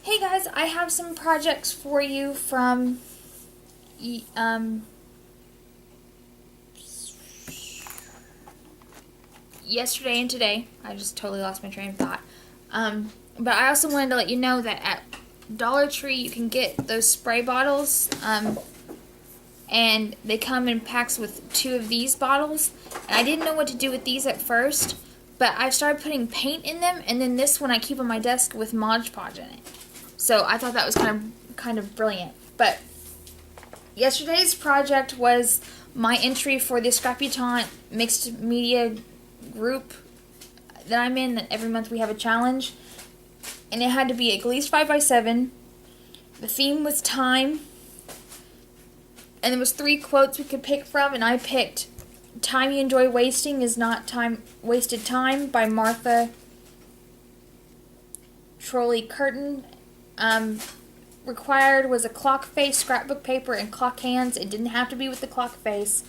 Hey guys, I have some projects for you from yesterday and today. I just totally lost my train of thought. But I also wanted to let you know that at Dollar Tree you can get those spray bottles, and they come in packs with 2 of these bottles. And I didn't know what to do with these at first, but I've started putting paint in them, and then this one I keep on my desk with Mod Podge in it. So I thought that was kind of brilliant. But yesterday's project was my entry for the Scrappy Taunt mixed media group that I'm in. That every month we have a challenge, and it had to be at least 5x7. The theme was time, and there was 3 quotes we could pick from, and I picked "Time you enjoy wasting is not time wasted time" by Martha Trolley Curtin. Required was a clock face, scrapbook paper, and clock hands. It didn't have to be with the clock face.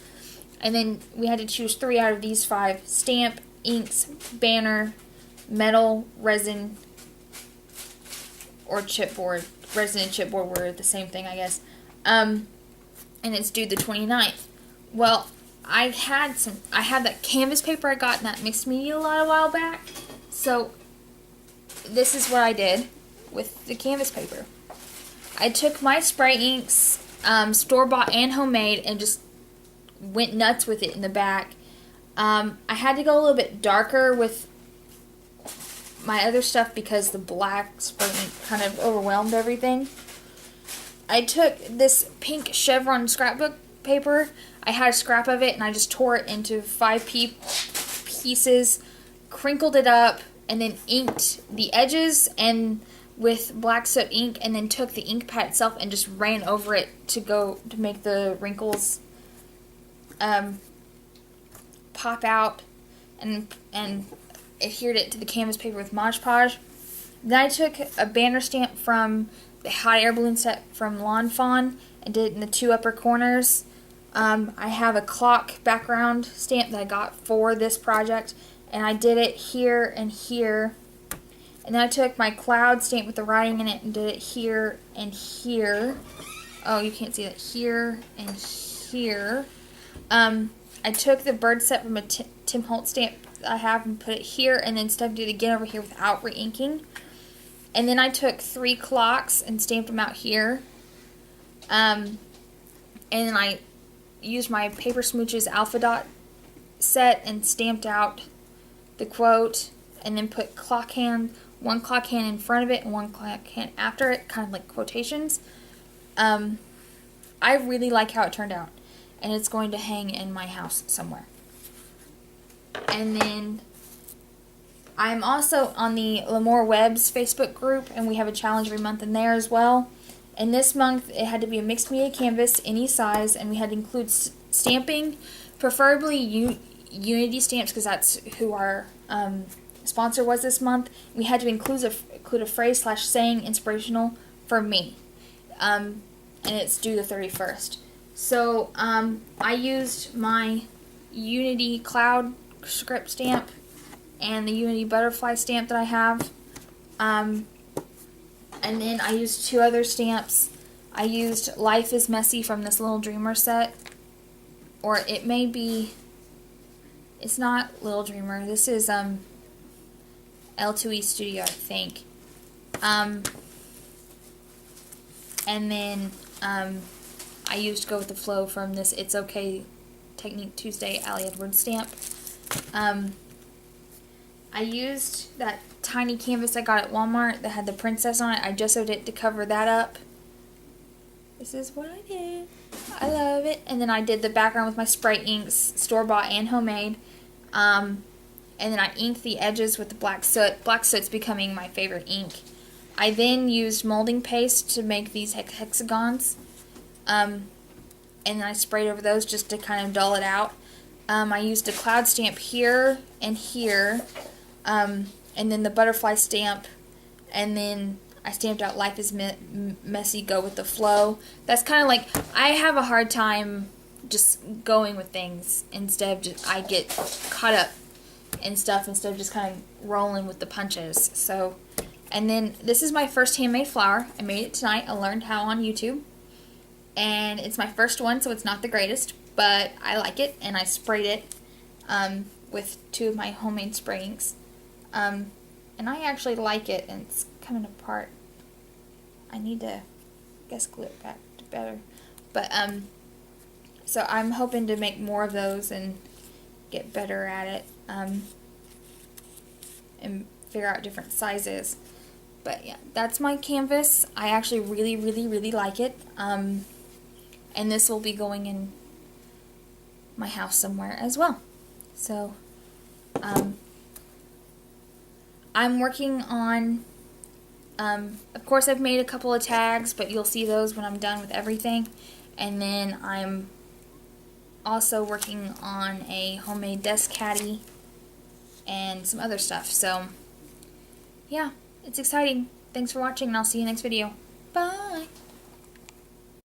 And then we had to choose 3 out of these 5: stamp, inks, banner, metal, resin, or chipboard. Resin and chipboard were the same thing, I guess. And it's due the 29th. Well, I had that canvas paper I got in that mixed media lot a while back. So this is what I did with the canvas paper. I took my spray inks, store-bought and homemade, and just went nuts with it in the back. I had to go a little bit darker with my other stuff because the black spray ink kind of overwhelmed everything. I took this pink chevron scrapbook paper. I had a scrap of it, and I just tore it into 5 pieces, crinkled it up, and then inked the edges and with black soot ink, and then took the ink pad itself and just ran over it to make the wrinkles pop out, and adhered it to the canvas paper with Mod Podge. Then I took a banner stamp from the hot air balloon set from Lawn Fawn and did it in the 2 upper corners. I have a clock background stamp that I got for this project, and I did it here and here. And then I took my cloud stamp with the writing in it and did it here and here. Oh, you can't see that. Here and here. I took the bird set from a Tim Holtz stamp that I have and put it here, and then stubbed it again over here without re-inking. And then I took 3 clocks and stamped them out here. And then I used my Paper Smooches Alpha Dot set and stamped out the quote, and then put one clock hand in front of it and one clock hand after it, kind of like quotations. I really like how it turned out, and it's going to hang in my house somewhere. And then I'm also on the Lamore Webb's Facebook group, and we have a challenge every month in there as well. And this month it had to be a mixed media canvas, any size, and we had to include stamping, preferably Unity stamps, because that's who our sponsor was this month. We had to include a phrase / saying inspirational for me, and it's due the 31st. So I used my Unity Cloud script stamp and the Unity Butterfly stamp that I have, and then I used 2 other stamps. I used Life is Messy from this Little Dreamer set, or it may be, it's not Little Dreamer, this is L2E Studio, I think. And then I used Go With The Flow from this It's Okay Technique Tuesday Ali Edwards stamp. I used that tiny canvas I got at Walmart that had the princess on it. I gessoed it to cover that up. This is what I did. I love it. And then I did the background with my spray inks, store-bought and homemade. And then I inked the edges with the black soot. Black soot's becoming my favorite ink. I then used molding paste to make these hexagons. And then I sprayed over those just to kind of dull it out. I used a cloud stamp here and here. And then the butterfly stamp. And then I stamped out Life is Messy, Go With The Flow. That's kind of like, I have a hard time just going with things instead of I get caught up and stuff instead of just kind of rolling with the punches. So And then this is my first handmade flower. I made it tonight. I learned how on YouTube. And it's my first one, so it's not the greatest, but I like it, and I sprayed it with 2 of my homemade spray inks. And I actually like it, and it's coming apart. I need to, I guess, glue it back to better. But, so I'm hoping to make more of those and get better at it, and figure out different sizes. But yeah, that's my canvas. I actually really, really, really like it. And this will be going in my house somewhere as well. So, I'm working on, of course I've made a couple of tags, but you'll see those when I'm done with everything. And then I'm also working on a homemade desk caddy and some other stuff. So, yeah, it's exciting. Thanks for watching, and I'll see you next video. Bye!